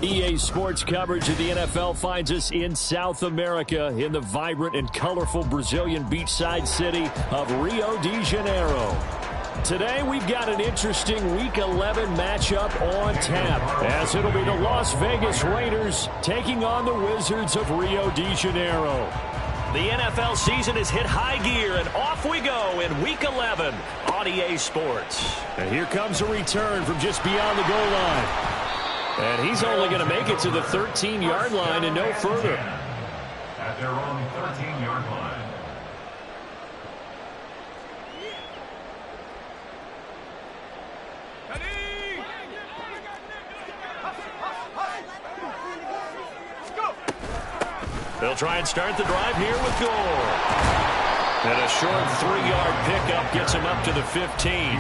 EA Sports coverage of the NFL finds us in South America in the vibrant and colorful Brazilian beachside city of Rio de Janeiro. Today, we've got an interesting Week 11 matchup on tap, as it'll be the Las Vegas Raiders taking on the Wizards of Rio de Janeiro. The NFL season has hit high gear, and off we go in Week 11 on EA Sports. And here comes a return from just beyond the goal line. And he's only going to make it to the 13-yard line and no further. At their own 13-yard line. They'll try and start the drive here with Gore. And a short 3-yard pickup gets him up to the 15.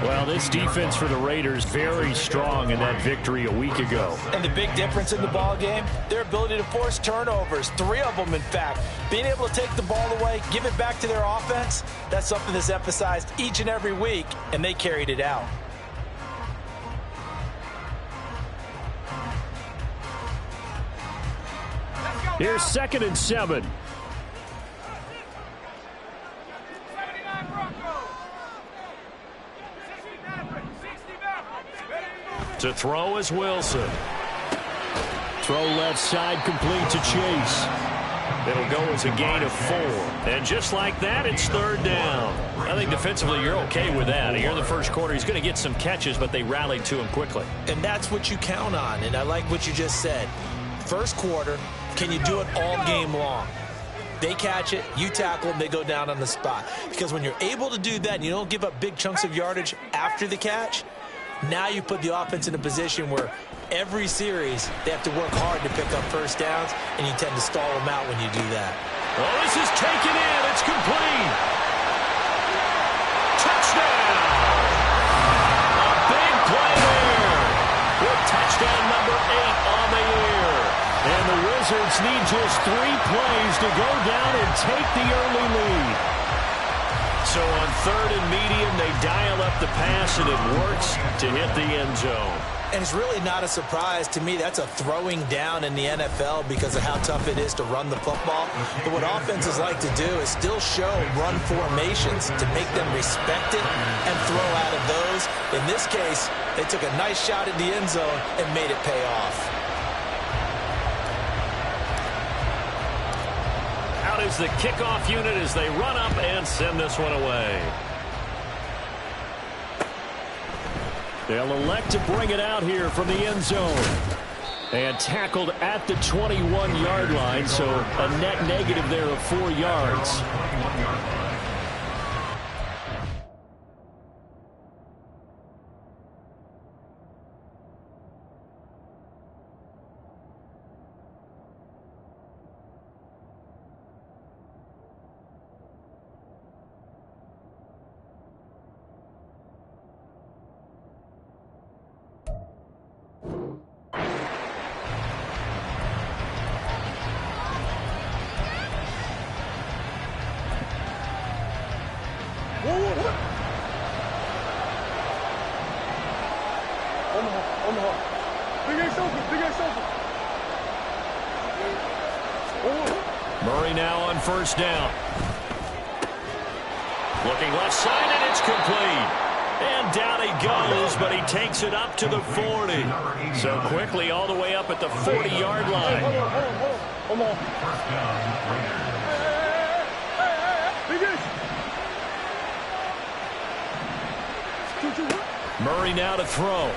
Well, this defense for the Raiders very strong in that victory a week ago. And the big difference in the ball game, their ability to force turnovers, 3 of them in fact. Being able to take the ball away, give it back to their offense, that's something that's emphasized each and every week, and they carried it out. Here's 2nd and 7. To throw is Wilson. Throw left side, complete to Chase. It'll go as a gain of 4. And just like that, it's 3rd down. I think defensively you're okay with that. Here in the first quarter, he's going to get some catches, but they rallied to him quickly. And that's what you count on, and I like what you just said. First quarter, can you do it all game long? They catch it, you tackle them, they go down on the spot. Because when you're able to do that and you don't give up big chunks of yardage after the catch, now you put the offense in a position where every series they have to work hard to pick up first downs, and you tend to stall them out when you do that. Oh, this is taken in. It's complete. Touchdown. A big play there with touchdown number 8 on the year. And the Wizards need just 3 plays to go down and take the early lead. So on 3rd and medium, they dial up the pass, and it works to hit the end zone. And it's really not a surprise to me. That's a throwing down in the NFL because of how tough it is to run the football. But what offenses like to do is still show run formations to make them respect it and throw out of those. In this case, they took a nice shot at the end zone and made it pay off. Out is the kickoff unit as they run up and send this one away. They'll elect to bring it out here from the end zone. And tackled at the 21-yard line, so a net negative there of 4 yards. Murray now on 1st down. Looking left side, and it's complete. And down he goes, but he takes it up to the 40. So quickly all the way up at the 40-yard line. Hold on. First down, Murray now to throw.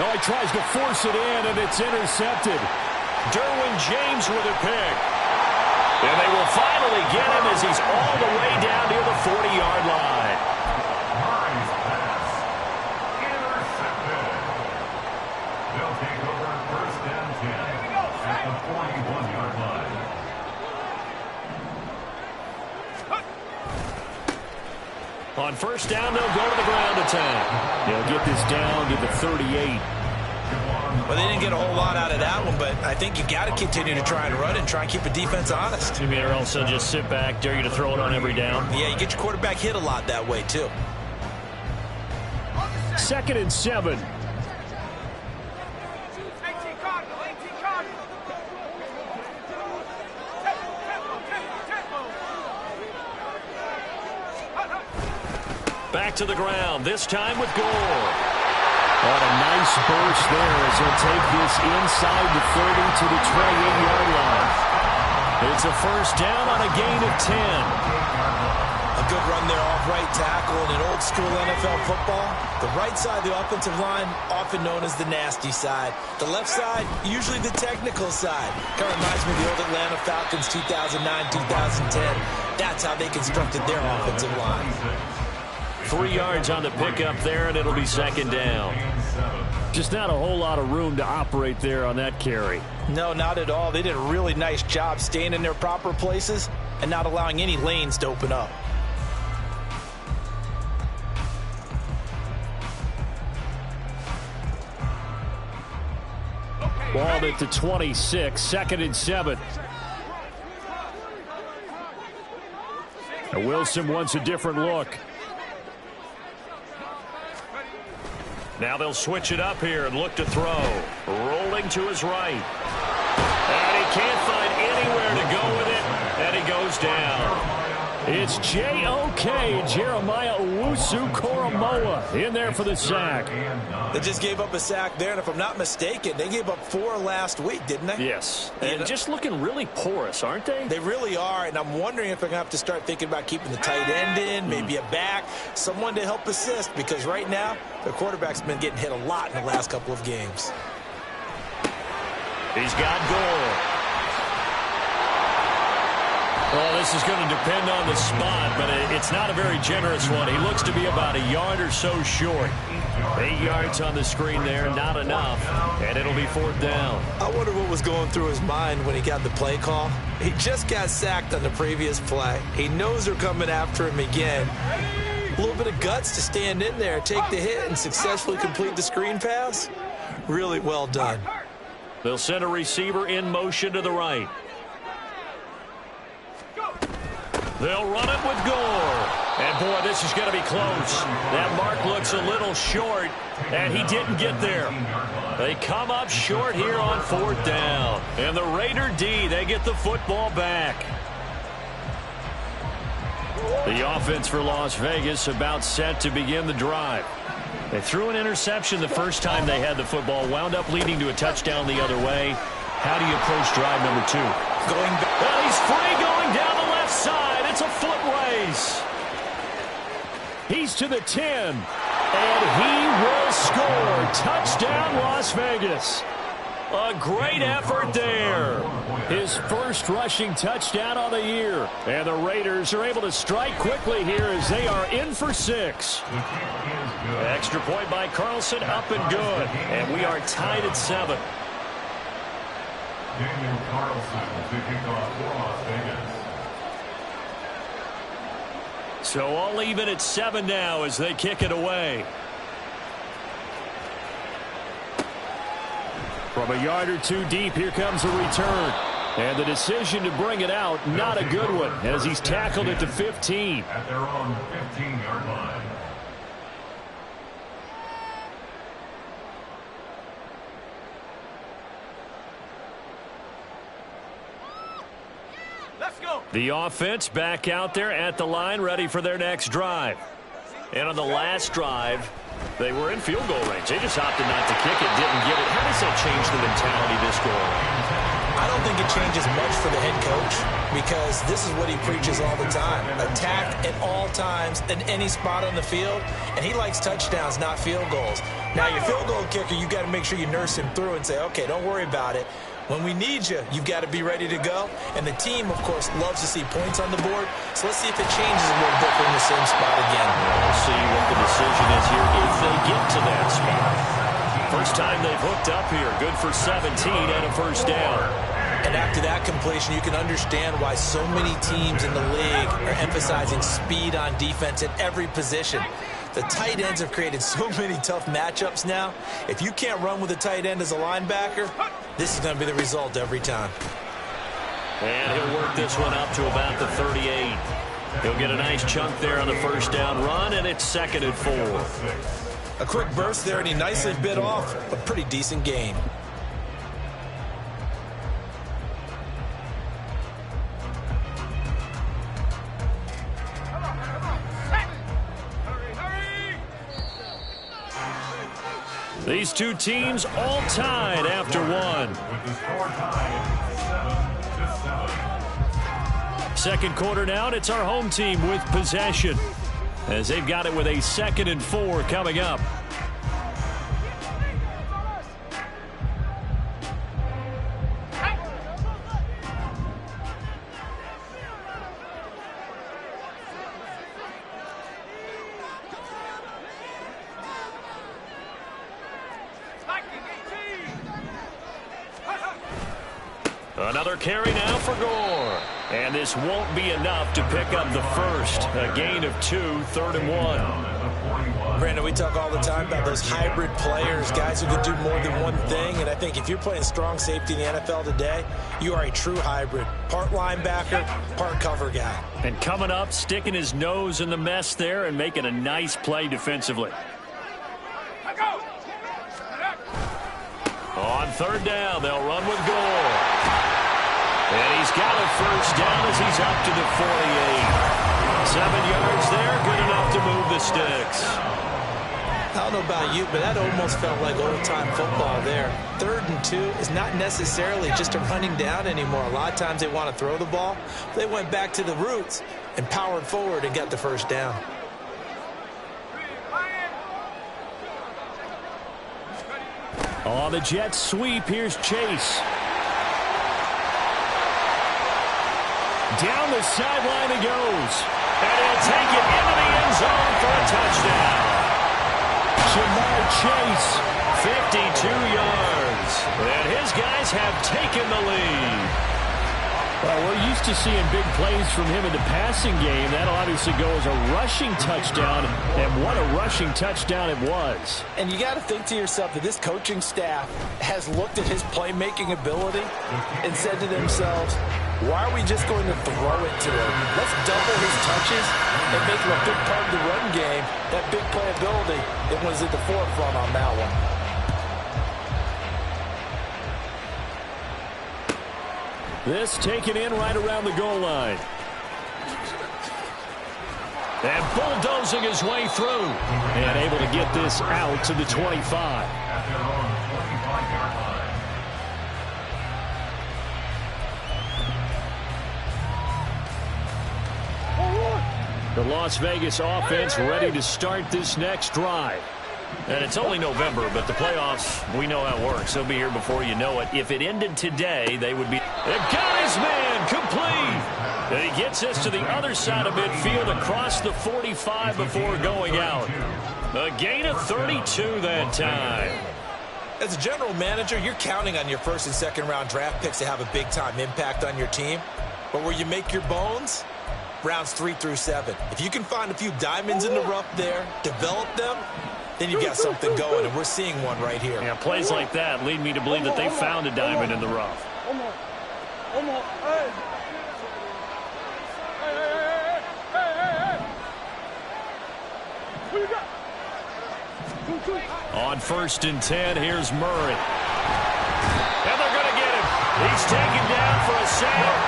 Oh, he tries to force it in, and it's intercepted. Derwin James with a pick. And they will finally get him as he's all the way down near the 40-yard line. Murray's pass. Intercepted. They'll take over 1st and 10 at the 41-yard line. On 1st down, they'll go to the ground attack. They'll get this down to the 38. Well, they didn't get a whole lot out of that one, but I think you got to continue to try and run it and try and keep the defense honest. You mean or else they'll just sit back, dare you to throw it on every down? Yeah, you get your quarterback hit a lot that way, too. 2nd and 7. Back to the ground, this time with Gore. What a nice burst there as he'll take this inside the 30 to the 28-yard line. It's a first down on a gain of 10. A good run there off right tackle in an old-school NFL football. The right side of the offensive line, often known as the nasty side. The left side, usually the technical side. Kind of reminds me of the old Atlanta Falcons 2009, 2010. That's how they constructed their offensive line. 3 yards on the pickup there, and it'll be 2nd down. Just not a whole lot of room to operate there on that carry. No, not at all. They did a really nice job staying in their proper places and not allowing any lanes to open up. Ball at the 26, 2nd and 7. And Wilson wants a different look. Now they'll switch it up here and look to throw. Rolling to his right. And he can't find anywhere to go with it. And he goes down. It's J.O.K. Jeremiah Owusu-Koramoah in there for the sack. They just gave up a sack there, and if I'm not mistaken, they gave up 4 last week, didn't they? Yes. And just looking really porous, aren't they? They really are, and I'm wondering if they're going to have to start thinking about keeping the tight end in, maybe a back, someone to help assist, because right now, their quarterback's been getting hit a lot in the last couple of games. He's got Gore. Well, this is going to depend on the spot, but it's not a very generous one. He looks to be about a yard or so short. 8 yards on the screen there, not enough, and it'll be 4th down. I wonder what was going through his mind when he got the play call. He just got sacked on the previous play. He knows they're coming after him again. A little bit of guts to stand in there, take the hit, and successfully complete the screen pass. Really well done. They'll send a receiver in motion to the right. They'll run it with Gore. And, boy, this is going to be close. That mark looks a little short, and he didn't get there. They come up short here on 4th down. And the Raider D, they get the football back. The offense for Las Vegas about set to begin the drive. They threw an interception the first time they had the football, wound up leading to a touchdown the other way. How do you approach drive number 2? Going back. Well, he's free going down the left side. It's a foot race. He's to the 10, and he will score. Touchdown, Las Vegas. A great effort there. His first rushing touchdown on the year. And the Raiders are able to strike quickly here as they are in for 6. Extra point by Carlson, up and good. And we are tied at 7. Daniel Carlson to kick off for Las Vegas. So all even at 7 now as they kick it away. From a yard or 2 deep, here comes a return. And the decision to bring it out, not a good one, as he's tackled at the 15. At their own 15-yard line. The offense back out there at the line, ready for their next drive. And on the last drive, they were in field goal range. They just opted not to kick it, didn't get it. How does that change the mentality this go around? I don't think it changes much for the head coach because this is what he preaches all the time. Attack at all times in any spot on the field, and he likes touchdowns, not field goals. Now, your field goal kicker, you've got to make sure you nurse him through and say, okay, don't worry about it. When we need you, you've got to be ready to go. And the team, of course, loves to see points on the board. So let's see if it changes a little bit in the same spot again. We'll see what the decision is here if they get to that spot. First time they've hooked up here. Good for 17 and a first down. And after that completion, you can understand why so many teams in the league are emphasizing speed on defense at every position. The tight ends have created so many tough matchups now. If you can't run with a tight end as a linebacker, this is going to be the result every time. And he'll work this one up to about the 38. He'll get a nice chunk there on the first down run, and it's 2nd and 4. A quick burst there, and he nicely bit off a pretty decent gain. These two teams all tied after one. With the score tied 7-7. Second quarter now, and it's our home team with possession, as they've got it with a 2nd and 4 coming up. Another carry now for Gore. And this won't be enough to pick up the first. A gain of 2, 3rd and 1. Brandon, we talk all the time about those hybrid players, guys who can do more than one thing. And I think if you're playing strong safety in the NFL today, you are a true hybrid. Part linebacker, part cover guy. And coming up, sticking his nose in the mess there and making a nice play defensively. On 3rd down, they'll run with Gore. And he's got a first down as he's up to the 48. 7 yards there, good enough to move the sticks. I don't know about you, but that almost felt like old-time football there. 3rd and 2 is not necessarily just a running down anymore. A lot of times they want to throw the ball. They went back to the roots and powered forward and got the first down. On the Jets sweep, here's Chase. Down the sideline he goes. And he'll take it into the end zone for a touchdown. Ja'Marr Chase, 52 yards. And his guys have taken the lead. Well, we're used to seeing big plays from him in the passing game. That'll obviously go as a rushing touchdown, and what a rushing touchdown it was. And you got to think to yourself that this coaching staff has looked at his playmaking ability and said to themselves, why are we just going to throw it to him? Let's double his touches and make him a big part of the run game. That big playability, it was at the forefront on that one. This taken in right around the goal line. And bulldozing his way through. And able to get this out to the 25. At their own 25-yard line. The Las Vegas offense ready to start this next drive. And it's only November, but the playoffs, we know how it works. They'll be here before you know it. If it ended today, they would be... They've got his man complete. And he gets us to the other side of midfield across the 45 before going out. A gain of 32 that time. As a general manager, you're counting on your first and second round draft picks to have a big-time impact on your team. But where you make your bones, rounds 3 through 7. If you can find a few diamonds in the rough there, develop them, then you've got something going, and we're seeing one right here. Yeah, plays like that lead me to believe that they found a diamond in the rough. On 1st and 10, here's Murray. And they're going to get him. He's taken down for a sack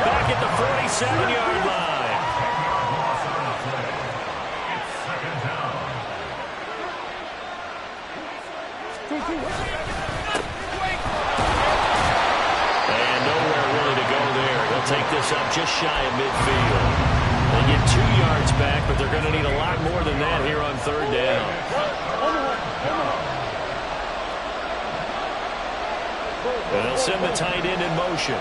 back at the 47-yard line. And nowhere really to go there. They'll take this up just shy of midfield. They get 2 yards back, but they're going to need a lot more than that here on 3rd down. And they'll send the tight end in motion.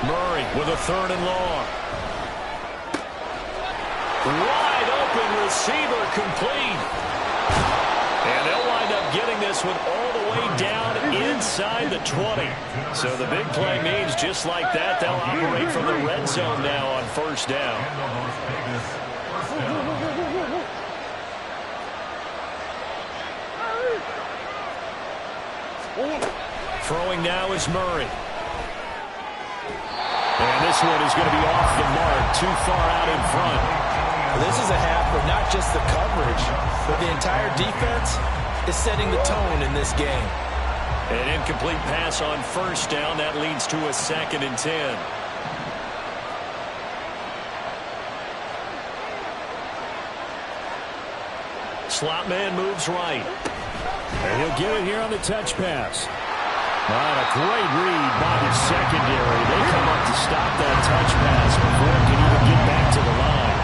Murray with a 3rd and long. Wide open receiver complete. And they'll wind up getting this one all the way down inside the 20. So the big play means just like that, they'll operate from the red zone now on 1st down. Throwing now is Murray. And this one is going to be off the mark, too far out in front. This is a half where not just the coverage, but the entire defense is setting the tone in this game. An incomplete pass on first down. That leads to a 2nd and 10. Slot man moves right. And he'll get it here on the touch pass. And a great read by the secondary. They come up to stop that touch pass before it can even get back to the line.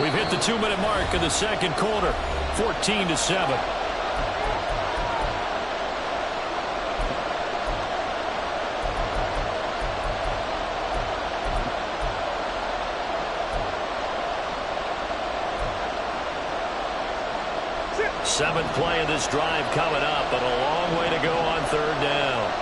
We've hit the 2-minute mark of the second quarter. 14-7. Seventh play of this drive coming up, but a long way to go on 3rd down.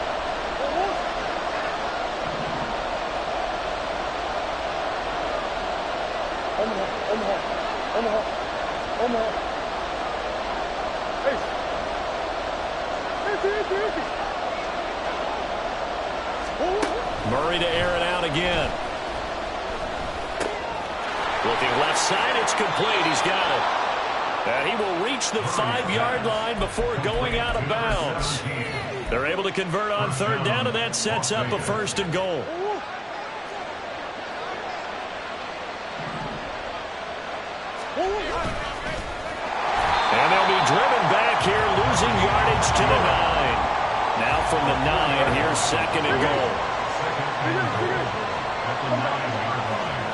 Murray to air it out again. Looking left side, it's complete. He's got it. And he will reach the 5-yard line before going out of bounds. They're able to convert on 3rd down, and that sets up a 1st and goal. And they'll be driven back here, losing yardage to the 9. Now from the 9, here's 2nd and goal. At the 9-yard line.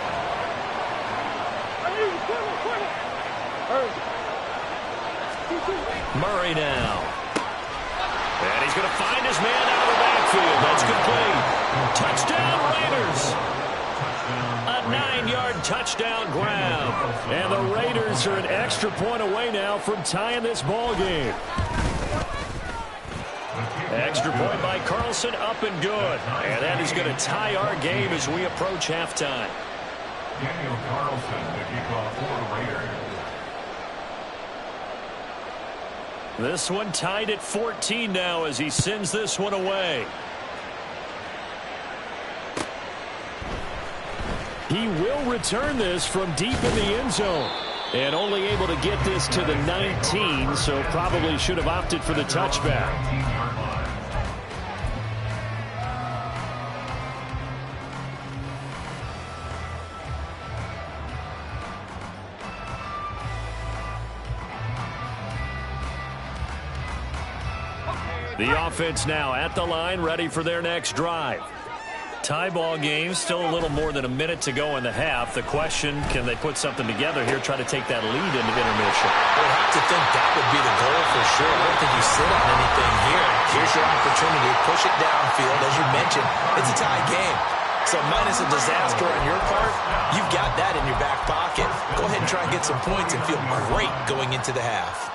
Murray now. And he's going to find his man out of the backfield. That's complete. Touchdown, Raiders. A 9-yard touchdown grab. And the Raiders are an extra point away now from tying this ball game. Extra point by Carlson, up and good. And that is going to tie our game as we approach halftime. Daniel Carlson, the kickoff for the Raiders. This one tied at 14 now as he sends this one away. He will return this from deep in the end zone. And only able to get this to the 19, so probably should have opted for the touchback. The offense now at the line, ready for their next drive. Tie ball game, still a little more than a minute to go in the half. The question, can they put something together here, try to take that lead into intermission? I would have to think that would be the goal for sure. I don't think you sit on anything here. Here's your opportunity. Push it downfield. As you mentioned, it's a tie game. So minus a disaster on your part, you've got that in your back pocket. Go ahead and try and get some points and feel great going into the half.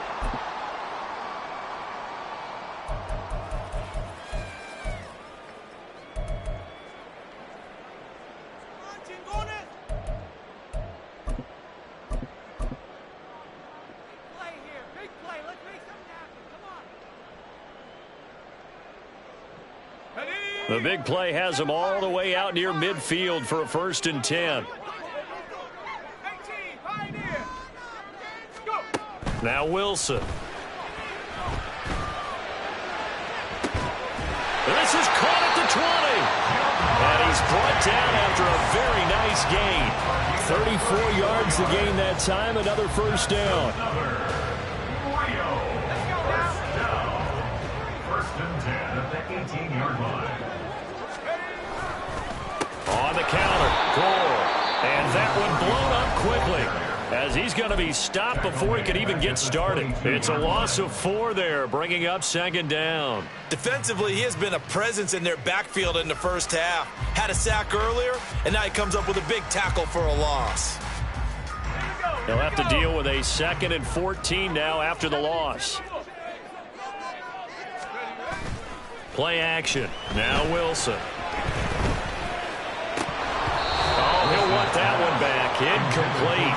The big play has them all the way out near midfield for a 1st and 10. Now Wilson. This is caught at the 20. And he's brought down after a very nice gain. 34 yards to gain that time, another 1st down. First and 10 at the 18-yard line. On the counter, Gore. And that one blown up quickly as he's going to be stopped before he could even get started. It's a loss of 4 there, bringing up 2nd down. Defensively, he has been a presence in their backfield in the first half. Had a sack earlier, and now he comes up with a big tackle for a loss. They'll have to deal with a 2nd and 14 now after the loss. Play action. Now Wilson. Oh, he'll want that one back. Incomplete.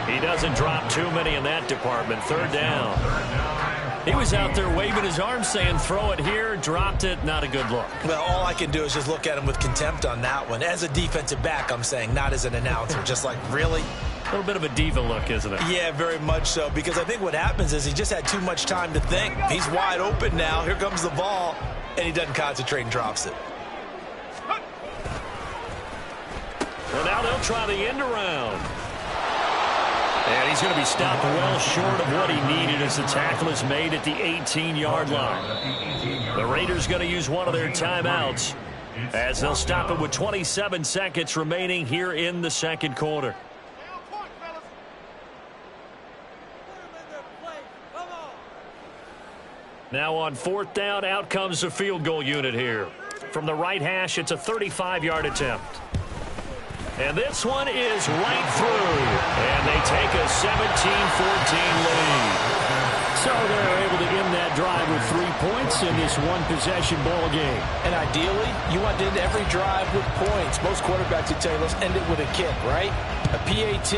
He doesn't drop too many in that department. Third down. He was out there waving his arm saying, throw it here, dropped it, not a good look. Well, all I can do is just look at him with contempt on that one. As a defensive back, I'm saying, not as an announcer. Just like, really? A little bit of a diva look, isn't it? Yeah, very much so, because I think what happens is he just had too much time to think. He's wide open now. Here comes the ball, and he doesn't concentrate and drops it. Well, now they'll try the end around. And he's going to be stopped well short of what he needed as the tackle is made at the 18-yard line. The Raiders going to use one of their timeouts as they'll stop it with 27 seconds remaining here in the second quarter. Now on fourth down, out comes the field goal unit here. From the right hash, it's a 35-yard attempt. And this one is right through. And they take a 17-14 lead. So they're able to end that drive with 3 points in this one-possession ball game. And ideally, you want to end every drive with points. Most quarterbacks would tell you, let's end it with a kick, right? A PAT,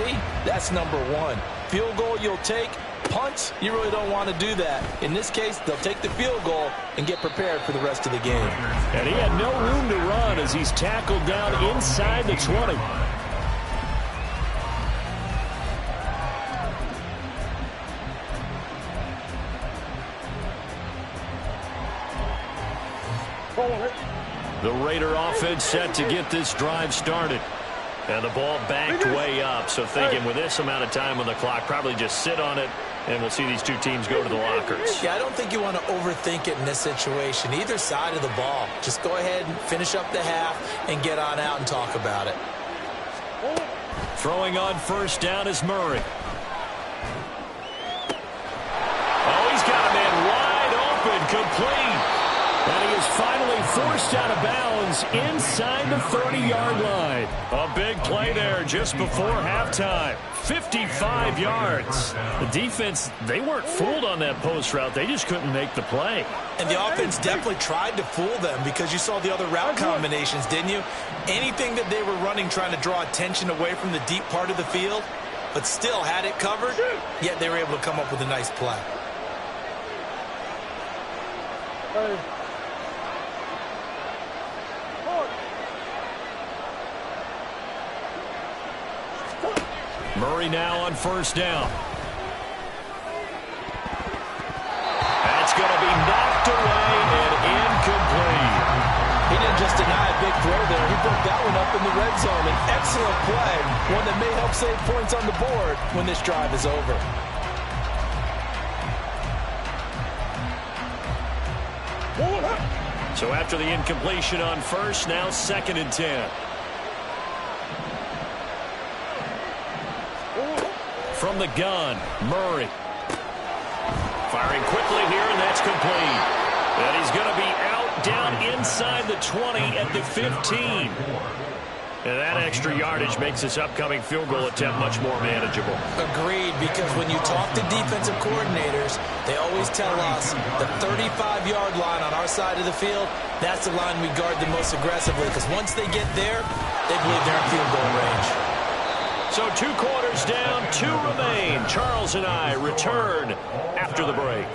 that's number one. Field goal you'll take. Punts, you really don't want to do that. In this case, they'll take the field goal and get prepared for the rest of the game. And he had no room to run as he's tackled down inside the 20. The Raider offense set to get this drive started. And the ball backed way up, so thinking with this amount of time on the clock, probably just sit on it, and we'll see these two teams go to the lockers. Yeah, I don't think you want to overthink it in this situation. Either side of the ball. Just go ahead and finish up the half and get on out and talk about it. Throwing on first down is Murray. Oh, he's got a man wide open, complete. And he is finally forced out of bounds inside the 30-yard line. A big play there just before halftime. 55 yards. The defense, they weren't fooled on that post route. They just couldn't make the play. And the offense definitely tried to fool them because you saw the other route combinations, didn't you? Anything that they were running trying to draw attention away from the deep part of the field, but still had it covered, yet they were able to come up with a nice play. Murray now on first down. That's going to be knocked away and incomplete. He didn't just deny a big throw there. He broke that one up in the red zone. An excellent play, one that may help save points on the board when this drive is over. So after the incompletion on first, now 2nd and 10. From the gun, Murray. Firing quickly here, and that's complete. And he's going to be out down inside the 20 at the 15. And that extra yardage makes this upcoming field goal attempt much more manageable. Agreed, because when you talk to defensive coordinators, they always tell us the 35-yard line on our side of the field, that's the line we guard the most aggressively, because once they get there, they believe they're in field goal range. So 2 quarters down, 2 remain. Charles and I return after the break.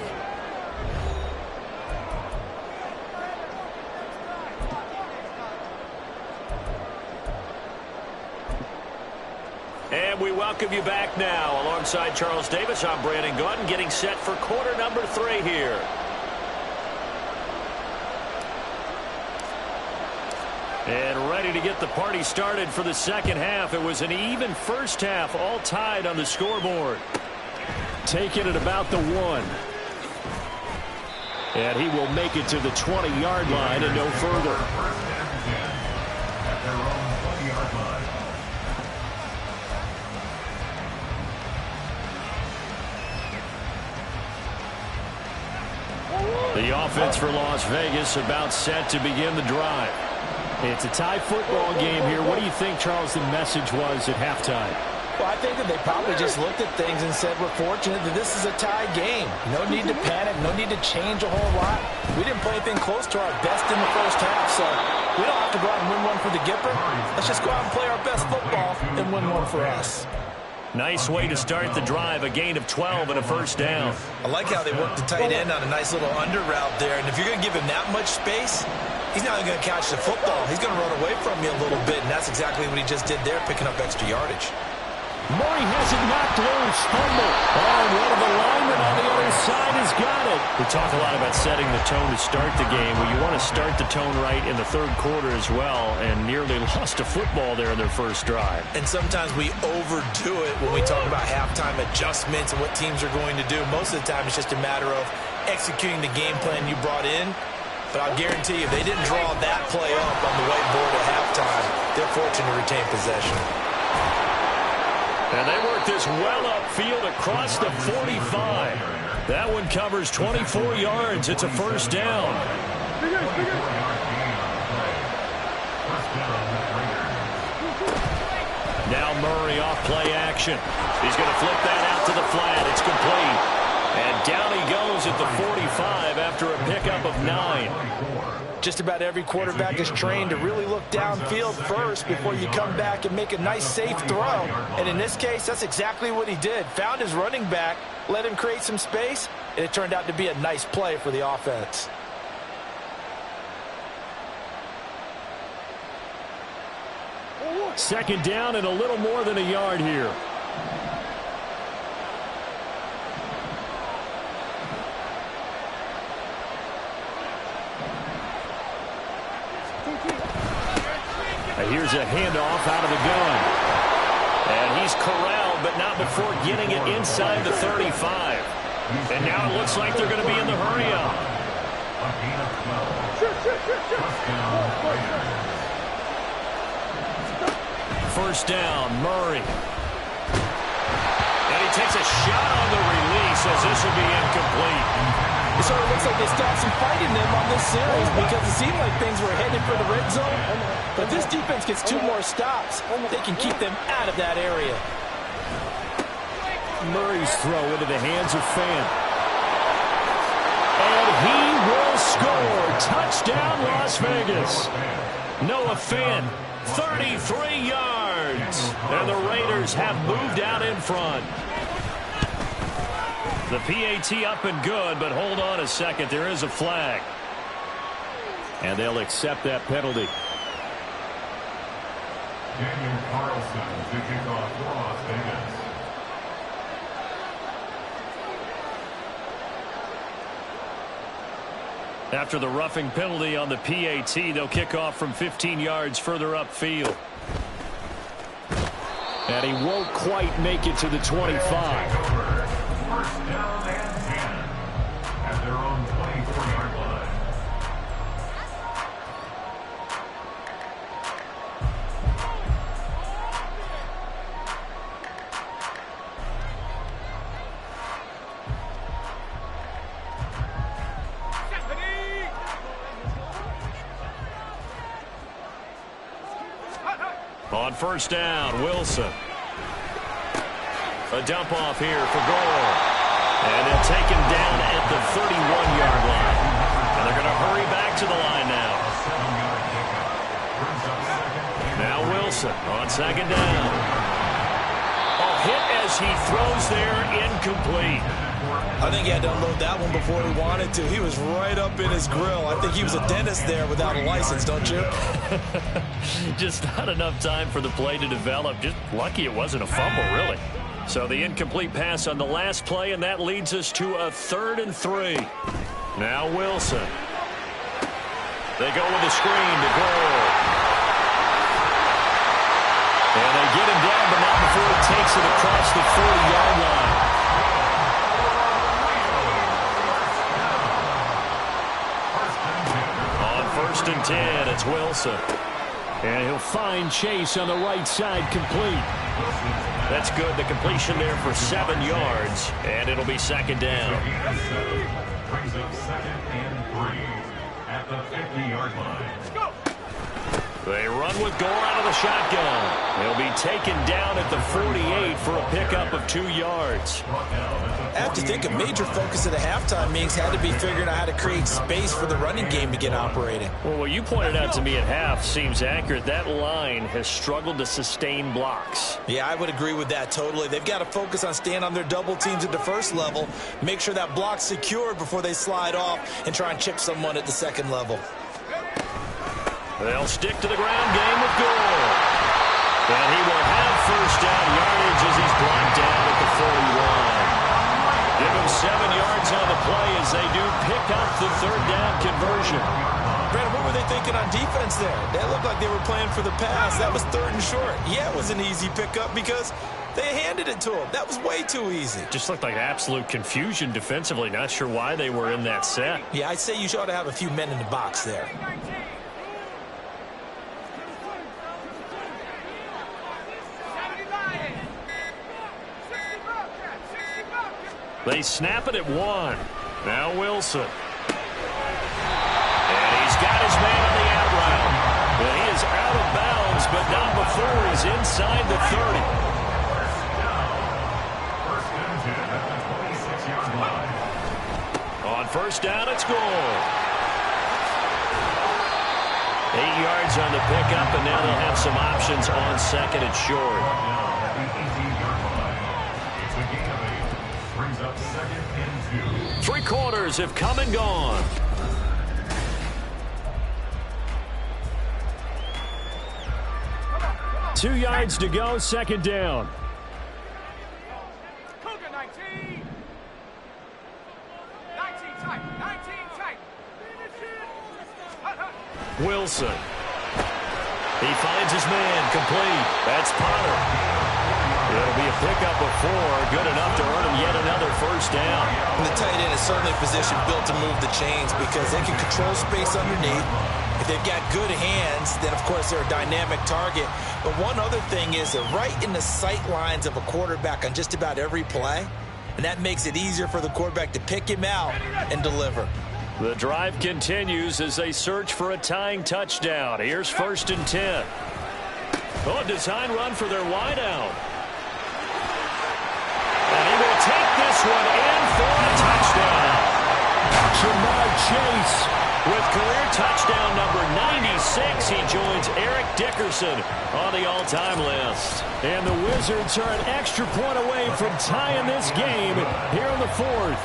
And we welcome you back now. Alongside Charles Davis, I'm Brandon Gaudin, getting set for quarter number 3 here. And ready to get the party started for the second half. It was an even first half, all tied on the scoreboard. Taking it about the 1. And he will make it to the 20-yard line and no further. The offense for Las Vegas about set to begin the drive. It's a tie football game here. What do you think, Charles, the message was at halftime? Well, I think that they probably just looked at things and said, we're fortunate that this is a tie game. No need to panic, no need to change a whole lot. We didn't play anything close to our best in the first half, so we don't have to go out and win one for the Gipper. Let's just go out and play our best football and win one for us. Nice way to start the drive, a gain of 12 and a first down. I like how they worked the tight end on a nice little under route there. And if you're going to give him that much space, he's not going to catch the football. He's going to run away from you a little bit, and that's exactly what he just did there, picking up extra yardage. Murray has it knocked loose. Fumble. And one of the linemen on the other side has got it. We talk a lot about setting the tone to start the game. Well, you want to start the tone right in the third quarter as well, and nearly lost a football there in their first drive. And sometimes we overdo it when we talk about halftime adjustments and what teams are going to do. Most of the time, it's just a matter of executing the game plan you brought in. But I'll guarantee you, if they didn't draw that play up on the whiteboard at halftime, they're fortunate to retain possession. And they work this well upfield across the 45. That one covers 24 yards. It's a first down. Now Murray off play action. He's going to flip that out to the flat. It's complete. And down he goes at the 45 after a pickup of 9. Just about every quarterback is trained to really look downfield first before you come back and make a nice, safe throw. And in this case, that's exactly what he did. Found his running back, let him create some space, and it turned out to be a nice play for the offense. Second down and a little more than a yard here. Here's a handoff out of the gun. And he's corralled, but not before getting it inside the 35. And now it looks like they're going to be in the hurry-up. First down, Murray. And he takes a shot on the release as this will be incomplete. It sort of looks like they still have some fight in them on this series because it seemed like things were headed for the red zone. But this defense gets 2 more stops. They can keep them out of that area. Murray's throw into the hands of Fant. And he will score. Touchdown, Las Vegas. Noah Fant, 33 yards. And the Raiders have moved out in front. The PAT up and good, but hold on a second. There is a flag. And they'll accept that penalty. Daniel Carlson to kick off for Las Vegas. After the roughing penalty on the PAT, they'll kick off from 15 yards further upfield. And he won't quite make it to the 25. First down and 10 at their own 24-yard line. On first down, Wilson. A dump off here for Gore. And they'll take him down at the 31-yard line. And they're going to hurry back to the line now. Now Wilson on second down. A hit as he throws there, incomplete. I think he had to unload that one before he wanted to. He was right up in his grill. I think he was a dentist there without a license, don't you? Just not enough time for the play to develop. Just lucky it wasn't a fumble, really. So the incomplete pass on the last play, and that leads us to a 3rd and 3. Now Wilson. They go with a screen to Gore. And they get him down, but not before he takes it across the 40-yard line. On 1st and 10, it's Wilson. And he'll find Chase on the right side, complete. That's good. The completion there for 7 yards, and it'll be second down. Brings up 2nd and 3 at the 50-yard line. They run with Gore out of the shotgun. He'll be taken down at the 48 for a pickup of 2 yards. I have to think a major focus of the halftime meetings had to be figuring out how to create space for the running game to get operating. Well, what you pointed out to me at half seems accurate. That line has struggled to sustain blocks. Yeah, I would agree with that totally. They've got to focus on staying on their double teams at the first level, make sure that block's secured before they slide off and try and chip someone at the second level. They'll stick to the ground game with Gore. And he will have first down yardage as he's brought down at the 41. Give him 7 yards on the play as they do pick up the third down conversion. Brandon, what were they thinking on defense there? They looked like they were playing for the pass. That was 3rd and short. Yeah, it was an easy pickup because they handed it to him. That was way too easy. Just looked like absolute confusion defensively. Not sure why they were in that set. Yeah, I'd say you ought to have a few men in the box there. They snap it at 1. Now Wilson. And he's got his man on the out route. And he is out of bounds, but not before he's inside the 30. On first down, it's Gore. 8 yards on the pickup, and now they'll have some options on 2nd and short. 3 quarters have come and gone. Two yards to go, 2nd down. Cougar 19. 19 tight. 19 tight. Wilson. He finds his man, complete. That's Potter. It'll be a pickup of 4, good enough to earn him yet another first down. And the tight end is certainly a position built to move the chains because they can control space underneath. If they've got good hands, then of course they're a dynamic target. But one other thing is they're right in the sight lines of a quarterback on just about every play. And that makes it easier for the quarterback to pick him out and deliver. The drive continues as they search for a tying touchdown. Here's 1st and 10. Oh, a design run for their wideout. And he will take this one in for a touchdown. Ja'Marr Chase. With career touchdown number 96, he joins Eric Dickerson on the all-time list. And the Wizards are an extra point away from tying this game here in the 4th.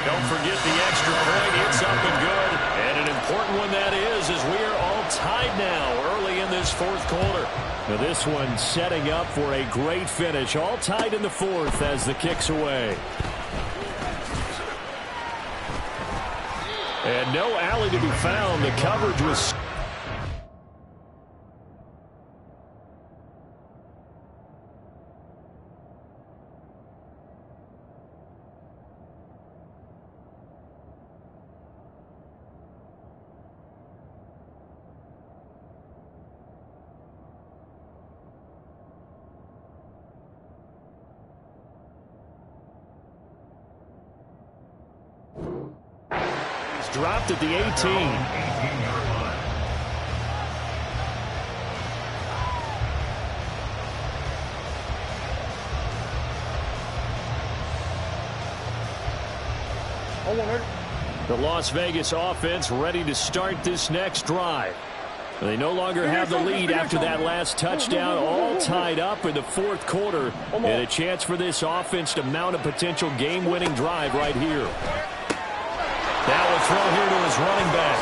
Don't forget the extra point. It's up and good. And an important one that is, as we are all tied now early in this 4th quarter. Now this one setting up for a great finish. All tied in the 4th as the kick's away. And no alley to be found. The coverage was... dropped at the 18. The Las Vegas offense ready to start this next drive. They no longer have the lead after that last touchdown, all tied up in the 4th quarter, and a chance for this offense to mount a potential game-winning drive right here. Now a throw here to his running back.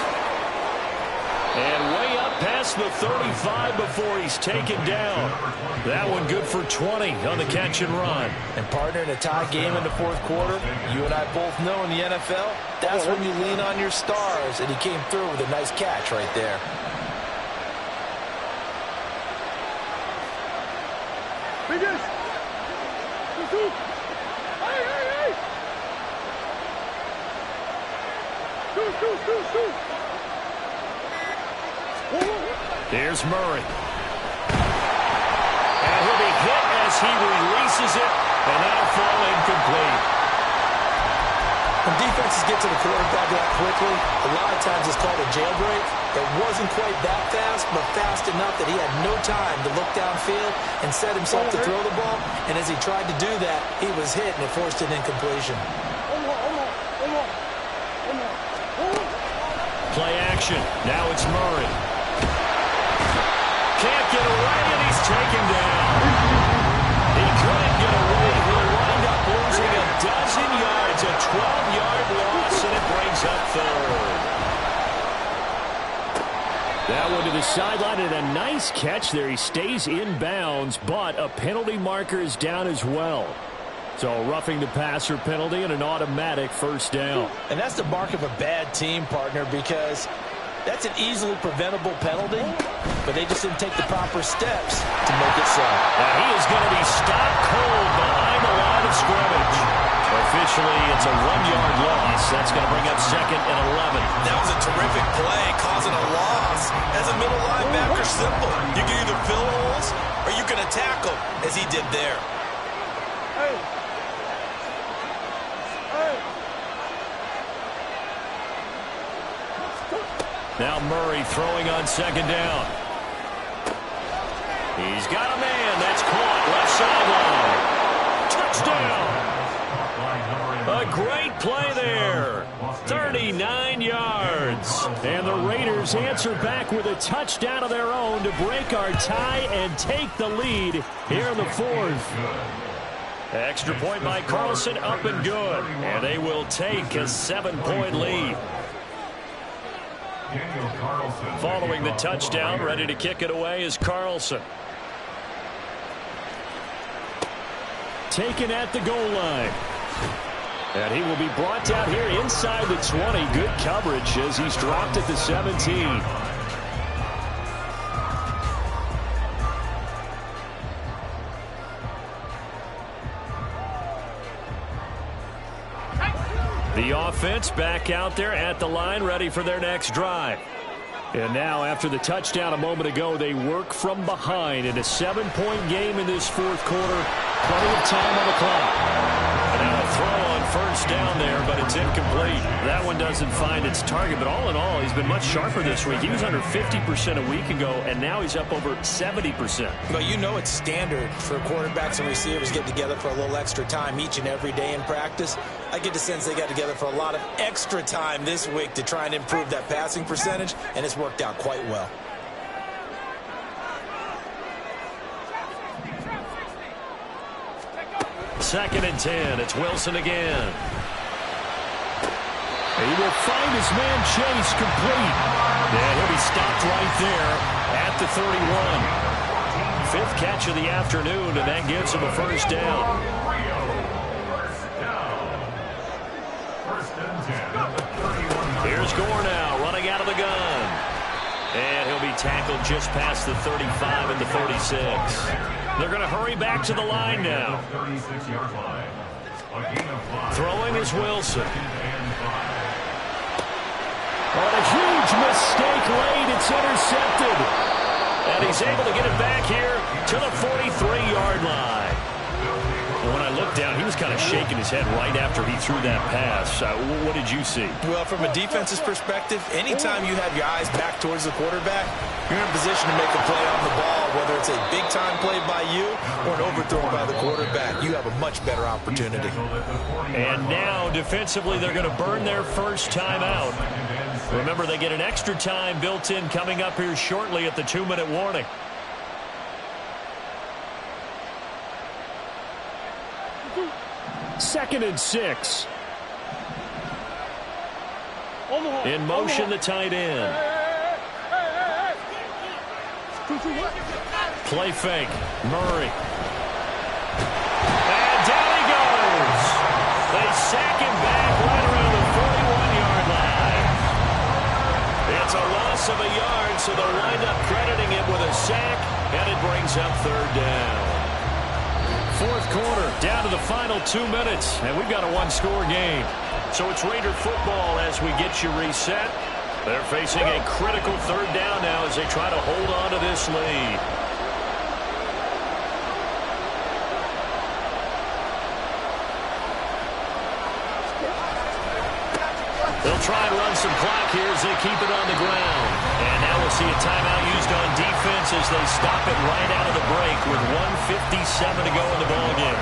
And way up past the 35 before he's taken down. That one good for 20 on the catch and run. And partner, in a tie game in the 4th quarter, you and I both know in the NFL, that's when you lean on your stars. And he came through with a nice catch right there. Here's Murray. And he'll be hit as he releases it, and that'll fall incomplete. When defenses get to the quarterback that quickly, a lot of times it's called a jailbreak. It wasn't quite that fast, but fast enough that he had no time to look downfield and set himself to throw the ball. And as he tried to do that, he was hit, and it forced an incompletion. Play action. Now it's Murray. Can't get away, and he's taken down. He couldn't get away. He'll wind up losing a dozen yards, a 12-yard loss, and it brings up third. That one to the sideline, and a nice catch there. He stays in bounds, but a penalty marker is down as well. So roughing the passer penalty and an automatic first down. And that's the mark of a bad team, partner, because that's an easily preventable penalty, but they just didn't take the proper steps to make it so. Now he is going to be stopped cold behind the line of scrimmage. Officially, it's a 1-yard loss. That's going to bring up 2nd and 11. That was a terrific play, causing a loss. As a middle linebacker, simple. You can either fill holes or you can attack them, as he did there. Now Murray throwing on 2nd down. He's got a man. That's caught left sideline. Touchdown. A great play there. 39 yards. And the Raiders answer back with a touchdown of their own to break our tie and take the lead here in the 4th. Extra point by Carlson, up and good. And they will take a 7-point lead. Following the touchdown, ready to kick it away is Carlson. Taken at the goal line. And he will be brought down here inside the 20. Good coverage as he's dropped at the 17. The offense back out there at the line, ready for their next drive. And now, after the touchdown a moment ago, they work from behind in a 7-point game in this 4th quarter. Plenty of time on the clock. And now a throw on first down there, but it's incomplete. That one doesn't find its target, but all in all, he's been much sharper this week. He was under 50% a week ago, and now he's up over 70%. Well, you know it's standard for quarterbacks and receivers getting together for a little extra time each and every day in practice. I get the sense they got together for a lot of extra time this week to try and improve that passing percentage, and it's worked out quite well. Second and 10. It's Wilson again. He will find his man Chase complete. And he'll be stopped right there at the 31. 5th catch of the afternoon, and that gives him a first down. Here's Gore now, running out of the gun. And he'll be tackled just past the 35 and the 36. They're going to hurry back to the line now. Throwing is Wilson. On a huge mistake late, it's intercepted. And he's able to get it back here to the 43-yard line. And when I looked down, he was kind of shaking his head right after he threw that pass. What did you see? Well, from a defense's perspective, anytime you have your eyes back towards the quarterback, you're in position to make a play on the ball, whether it's a big-time play by you or an overthrow by the quarterback. You have a much better opportunity. And now, defensively, they're going to burn their first time out. Remember, they get an extra time built in coming up here shortly at the 2-minute warning. Second and 6. In motion, the tight end. Play fake. Murray. And down he goes. They sack him back right around the 41-yard line. It's a loss of a yard, so they'll wind up crediting it with a sack, and it brings up 3rd down. 4th quarter, down to the final 2 minutes, and we've got a 1-score game. So it's Raider football as we get you reset. They're facing a critical 3rd down now as they try to hold on to this lead. They'll try and run some clock here as they keep it on the ground. And now we'll see a timeout used on defense as they stop it right out of the break with 1:57 to go in the ballgame.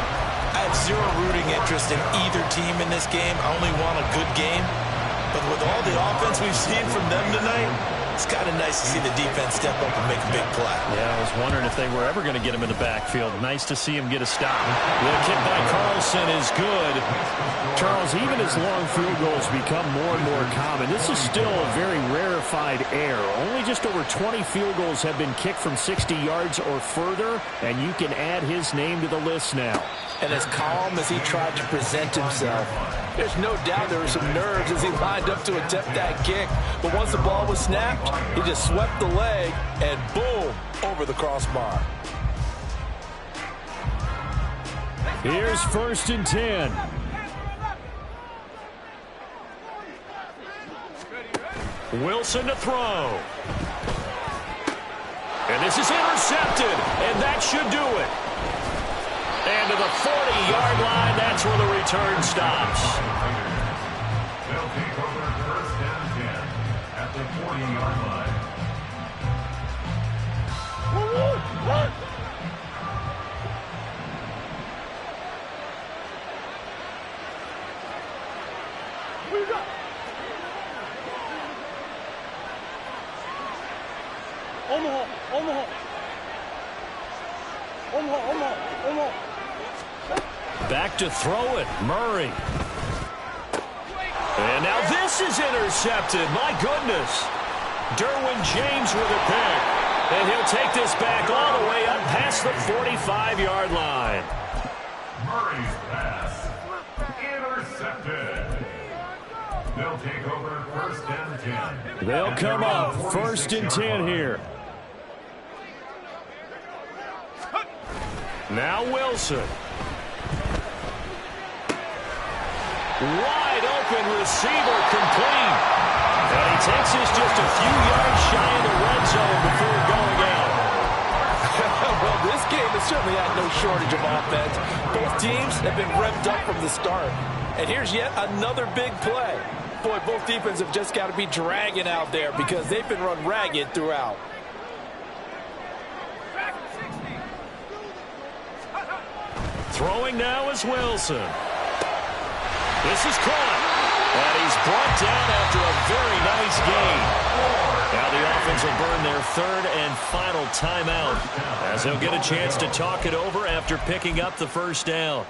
I have zero rooting interest in either team in this game. I only want a good game. But with all the offense we've seen from them tonight, it's kind of nice to see the defense step up and make a big play. Yeah, I was wondering if they were ever going to get him in the backfield. Nice to see him get a stop. The kick by Carlson is good. Charles, even as long field goals become more and more common, this is still a very rarefied air. Only just over 20 field goals have been kicked from 60 yards or further, and you can add his name to the list now. And as calm as he tried to present himself, there's no doubt there were some nerves as he lined up to attempt that kick. But once the ball was snapped, he just swept the leg and boom, over the crossbar. Here's 1st and 10. Wilson to throw. And this is intercepted, and that should do it. And to the 40-yard line, that's where the return stops. They'll take over 1st and 10 at the 40-yard line. Back to throw it, Murray. And now this is intercepted. My goodness. Derwin James with a pick. And he'll take this back all the way up past the 45-yard line. Murray's pass intercepted. They'll take over 1st and 10. They'll come up 1st and 10 here. Now Wilson. Wide open receiver complete. And he takes this just a few yards shy of the red zone before going out. Well, this game has certainly had no shortage of offense. Both teams have been revved up from the start. And here's yet another big play. Boy, both defenses have just got to be dragging out there because they've been run ragged throughout. Throwing now is Wilson. This is caught. And he's brought down after a very nice gain. Now the offense will burn their 3rd and final timeout as they'll get a chance to talk it over after picking up the 1st down.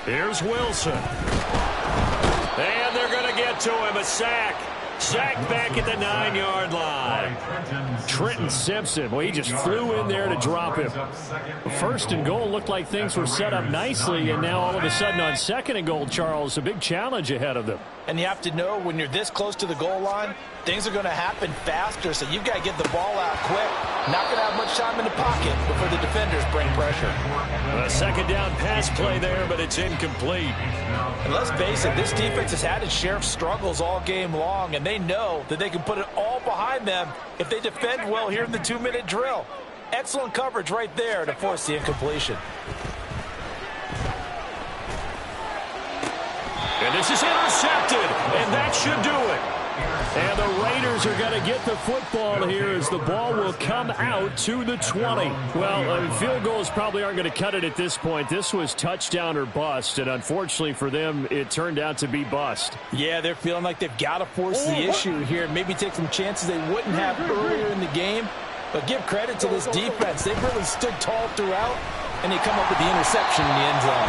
Here's Wilson. And they're going to get to him. A sack. Sacked back at the 9-yard line. Trenton Simpson, well, he just flew in there to drop him. 1st and goal looked like things were set up nicely, and now all of a sudden on 2nd and goal, Charles, a big challenge ahead of them. And you have to know when you're this close to the goal line, things are going to happen faster, so you've got to get the ball out quick. Not going to have much time in the pocket before the defenders bring pressure. A 2nd down pass play there, but it's incomplete. And let's face it, this defense has had its share of struggles all game long, and they know that they can put it all behind them if they defend well here in the 2-minute drill. Excellent coverage right there to force the incompletion. And this is intercepted, and that should do it. And the Raiders are going to get the football here as the ball will come out to the 20. Well, field goals probably aren't going to cut it at this point. This was touchdown or bust, and unfortunately for them, it turned out to be bust. Yeah, they're feeling like they've got to force the issue here. Maybe take some chances they wouldn't have earlier in the game. But give credit to this defense. They've really stood tall throughout, and they come up with the interception in the end zone.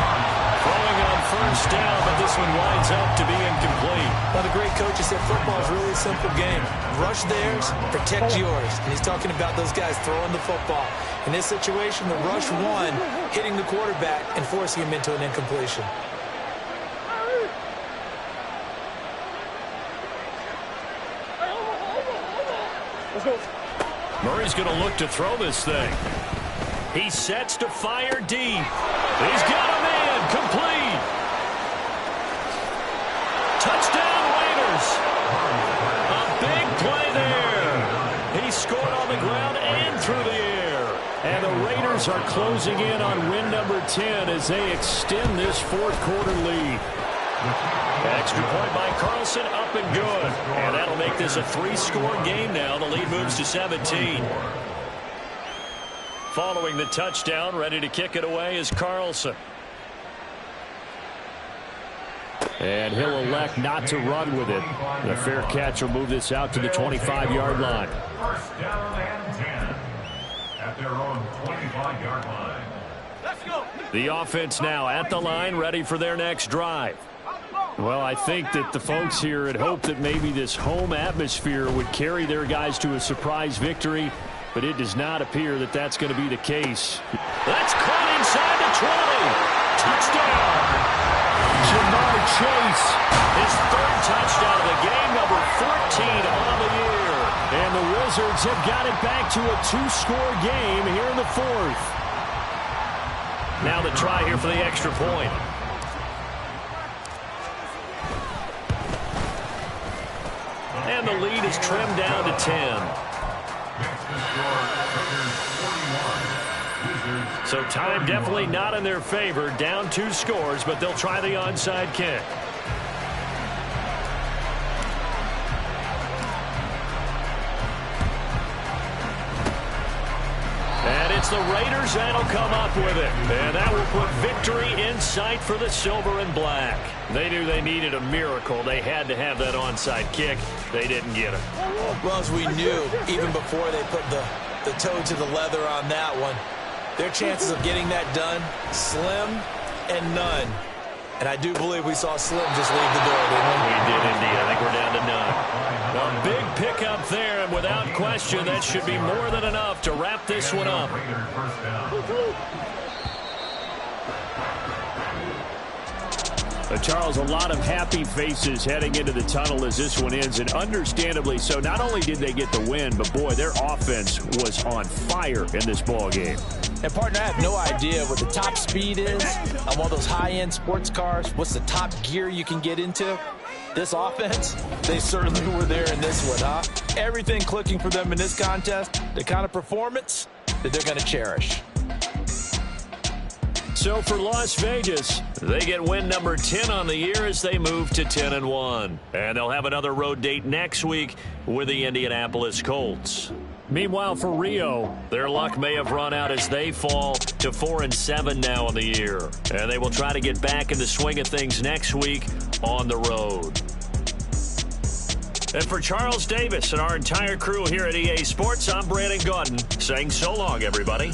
Throwing on 1st down, but this one winds up to be incomplete. Well, the great coach has said football is really a simple game. Rush theirs, protect yours. And he's talking about those guys throwing the football. In this situation, the rush won, hitting the quarterback and forcing him into an incompletion. Murray's going to look to throw this thing. He sets to fire deep. He's got a man. Complete. Touchdown, Raiders. A big play there. He scored on the ground and through the air. And the Raiders are closing in on win number 10 as they extend this fourth quarter lead. Extra point by Carlson, up and good. And that'll make this a 3-score game now. The lead moves to 17. Following the touchdown, ready to kick it away is Carlson. And he'll elect not to run with it. The fair catch will move this out to the 25-yard line. First down and 10 at their own 25-yard line. Let's go. The offense now at the line, ready for their next drive. Well, I think that the folks here had hoped that maybe this home atmosphere would carry their guys to a surprise victory, but it does not appear that that's going to be the case. That's caught inside the 20. Touchdown. Ja'Marr Chase. His third touchdown of the game, number 14 on the year. And the Wizards have got it back to a 2-score game here in the fourth. Now the try here for the extra point. And the lead is trimmed down to 10. So time definitely not in their favor. Down 2 scores, but they'll try the onside kick. And it's the Raiders that'll come up with it. And that will put victory in sight for the silver and black. They knew they needed a miracle. They had to have that onside kick. They didn't get it. Well, as we knew, even before they put the toe to the leather on that one, their chances of getting that done, slim and none. And I do believe we saw Slim just leave the door, didn't we? We did indeed. I think we're down to none. A big pickup there, and without question, that should be more than enough to wrap this one up. Charles, a lot of happy faces heading into the tunnel as this one ends, and understandably so. Not only did they get the win, but boy, their offense was on fire in this ball game. And partner, I have no idea what the top speed is on one of those high-end sports cars. What's the top gear you can get into? This offense, they certainly were there in this one, huh? Everything clicking for them in this contest, the kind of performance that they're going to cherish. So for Las Vegas, they get win number 10 on the year as they move to 10-1. And they'll have another road date next week with the Indianapolis Colts. Meanwhile, for Rio, their luck may have run out as they fall to 4-7 now on the year. And they will try to get back in the swing of things next week on the road. And for Charles Davis and our entire crew here at EA Sports, I'm Brandon Gaudin saying so long, everybody.